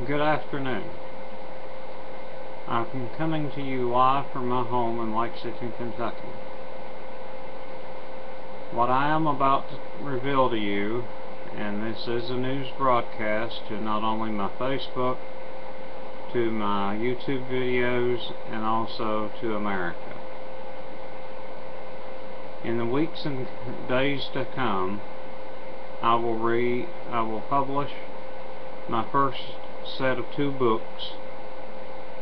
Good afternoon. I'm coming to you live from my home in Lexington, Kentucky. What I am about to reveal to you, and this is a news broadcast to not only my Facebook, to my YouTube videos, and also to America. In the weeks and days to come, I will publish my first set of 2 books.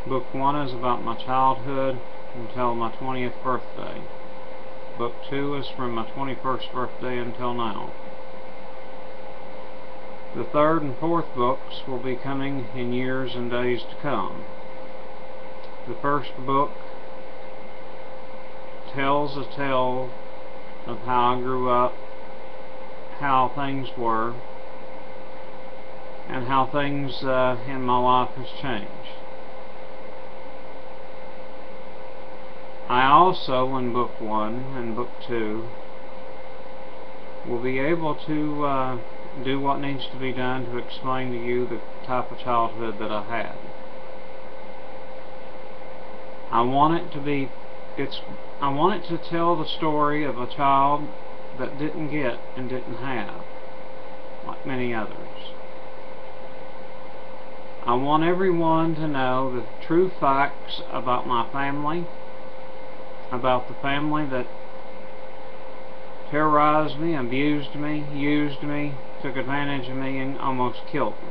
Book 1 is about my childhood until my 20th birthday. Book 2 is from my 21st birthday until now. The 3rd and 4th books will be coming in years and days to come. The first book tells a tale of how I grew up, how things were, and how things in my life has changed. I also, in Book 1 and Book 2, will be able to do what needs to be done to explain to you the type of childhood that I had. I want it to tell the story of a child that didn't get and didn't have, like many others. I want everyone to know the true facts about my family, about the family that terrorized me, abused me, used me, took advantage of me, and almost killed me.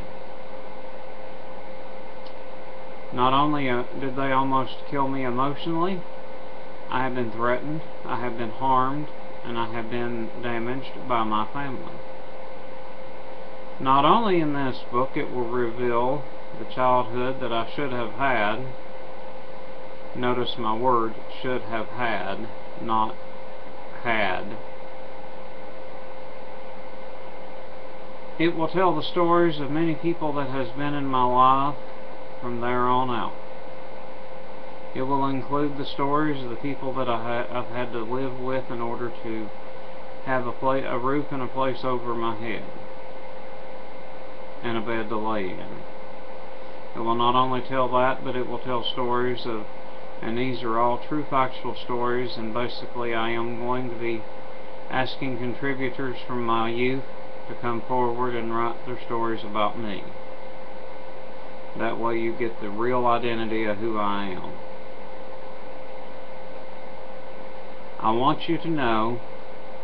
Not only did they almost kill me emotionally, I have been threatened, I have been harmed, and I have been damaged by my family. Not only in this book it will reveal the childhood that I should have had. Notice my word, should have had, not had. It will tell the stories of many people that has been in my life from there on out. It will include the stories of the people that I've had to live with in order to have a roof and a place over my head, and a bed to lay in. It will not only tell that, but it will tell stories of, and these are all true factual stories, and basically I am going to be asking contributors from my youth to come forward and write their stories about me. That way you get the real identity of who I am. I want you to know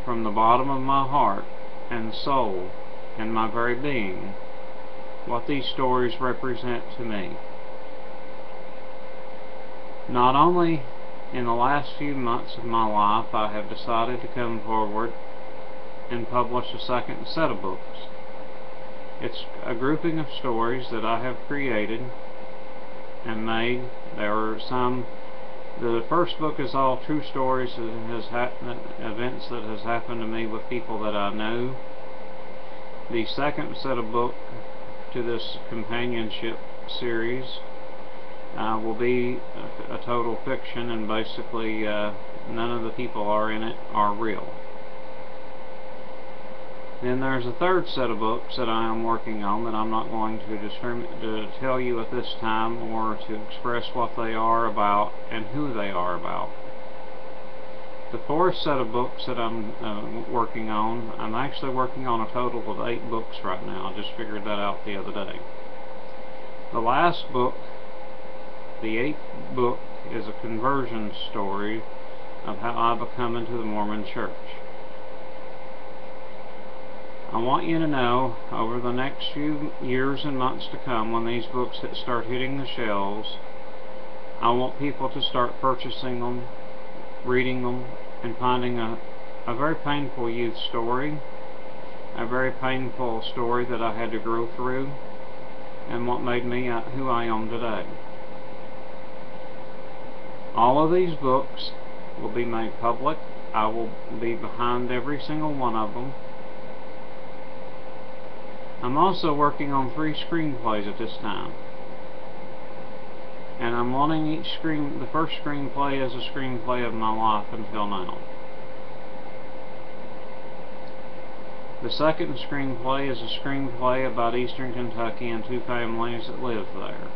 from the bottom of my heart and soul and my very being what these stories represent to me. Not only in the last few months of my life I have decided to come forward and publish a second set of books. It's a grouping of stories that I have created and made. There are some. The first book is all true stories that has happened, events that has happened to me with people that I know. The second set of books to this companionship series will be a total fiction, and basically none of the people in it are real. Then there's a third set of books that I am working on that I'm not going to tell you at this time, or to express what they are about and who they are about. The fourth set of books that I'm working on, I'm actually working on a total of 8 books right now. I just figured that out the other day. The last book, the 8th book, is a conversion story of how I become into the Mormon Church. I want you to know, over the next few years and months to come, when these books start hitting the shelves, I want people to start purchasing them, reading them, and finding a very painful youth story, a very painful story that I had to grow through, and what made me who I am today. All of these books will be made public. I will be behind every single one of them. I'm also working on 3 screenplays at this time. And I'm wanting the first screenplay as a screenplay of my life until now. The second screenplay is a screenplay about Eastern Kentucky and two families that live there.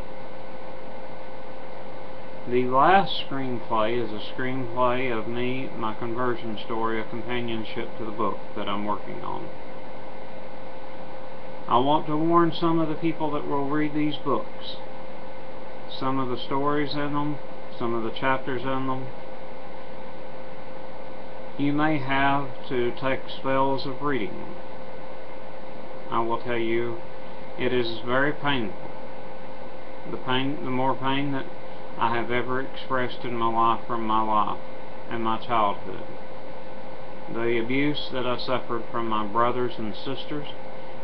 The last screenplay is a screenplay of me, my conversion story, a companionship to the book that I'm working on. I want to warn some of the people that will read these books. Some of the stories in them, some of the chapters in them, you may have to take spells of reading them. I will tell you, it is very painful. The more pain that I have ever expressed in my life from my life and my childhood. The abuse that I suffered from my brothers and sisters,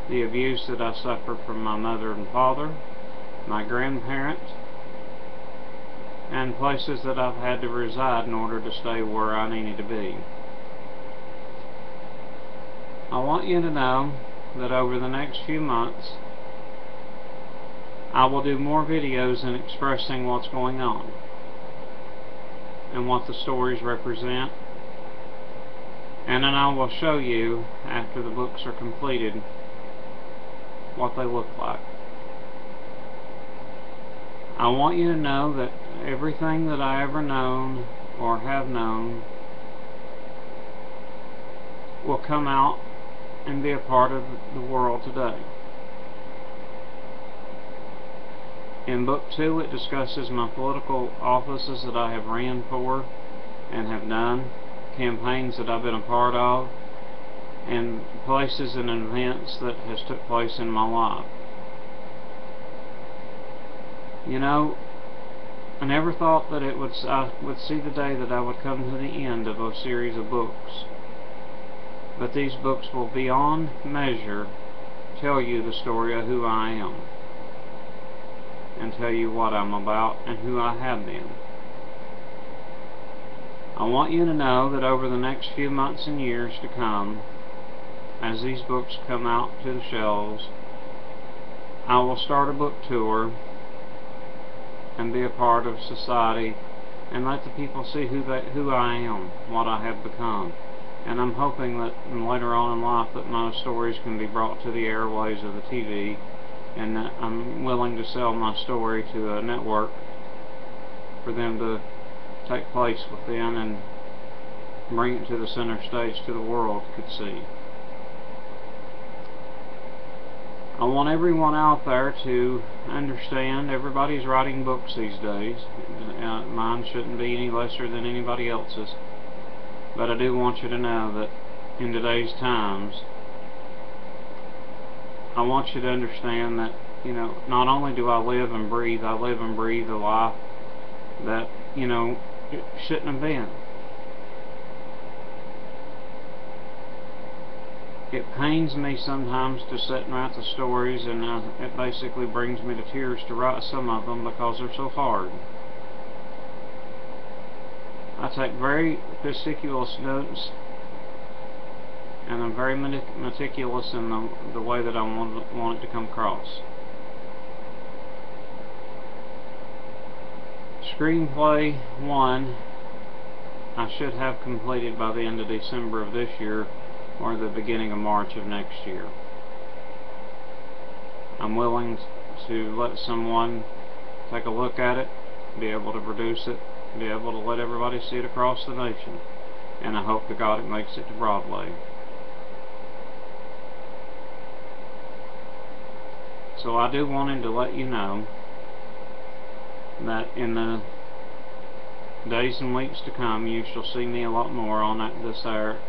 the abuse that I suffered from my mother and father, my grandparents, and places that I've had to reside in order to stay where I needed to be. I want you to know that over the next few months I will do more videos in expressing what's going on and what the stories represent, and then I will show you, after the books are completed, what they look like. I want you to know that everything that I ever known or have known will come out and be a part of the world today. In Book 2, it discusses my political offices that I have ran for and have done, campaigns that I've been a part of, and places and events that has took place in my life. You know, I never thought that I would see the day that I would come to the end of a series of books. But these books will beyond measure tell you the story of who I am, and tell you what I'm about and who I have been. I want you to know that over the next few months and years to come, as these books come out to the shelves, I will start a book tour and be a part of society and let the people see who I am, what I have become. And I'm hoping that later on in life that my stories can be brought to the airways of the TV, and that I'm willing to sell my story to a network for them to take place within and bring it to the center stage to the world could see. I want everyone out there to understand everybody's writing books these days. Mine shouldn't be any lesser than anybody else's. But I do want you to know that in today's times, I want you to understand that, you know, not only do I live and breathe a life that, you know, it shouldn't have been. It pains me sometimes to sit and write the stories, and it basically brings me to tears to write some of them because they're so hard. I take very meticulous notes, and I'm very meticulous in the way that I want it to come across. Screenplay 1 I should have completed by the end of December of this year or the beginning of March of next year. I'm willing to let someone take a look at it, be able to produce it, be able to let everybody see it across the nation, and I hope to God it makes it to Broadway. So I do want to let you know that in the days and weeks to come you shall see me a lot more on this air,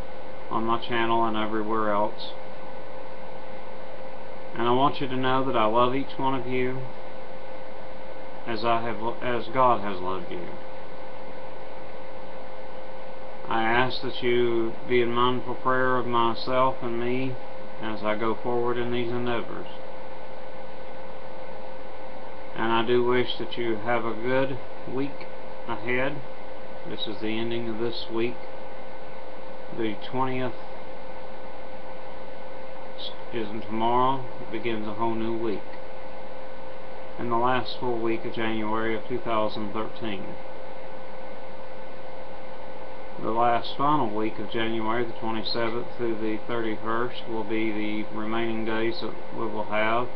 on my channel and everywhere else. And I want you to know that I love each one of you as God has loved you. I ask that you be in mindful prayer of myself and me as I go forward in these endeavors. And I do wish that you have a good week ahead. This is the ending of this week. The 20th is tomorrow. It begins a whole new week. And the last full week of January of 2013. The last final week of January, the 27th through the 31st, will be the remaining days that we will have.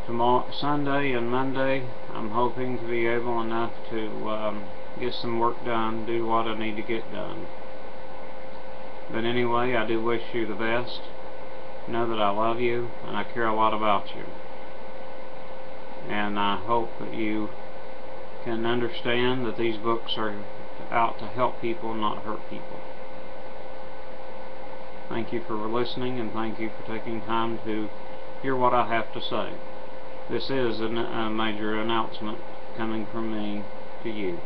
Tomorrow, Sunday and Monday, I'm hoping to be able enough to get some work done, do what I need to get done. But anyway, I do wish you the best. Know that I love you and I care a lot about you. And I hope that you can understand that these books are out to help people, not hurt people. Thank you for listening, and thank you for taking time to hear what I have to say. This is a major announcement coming from me to you.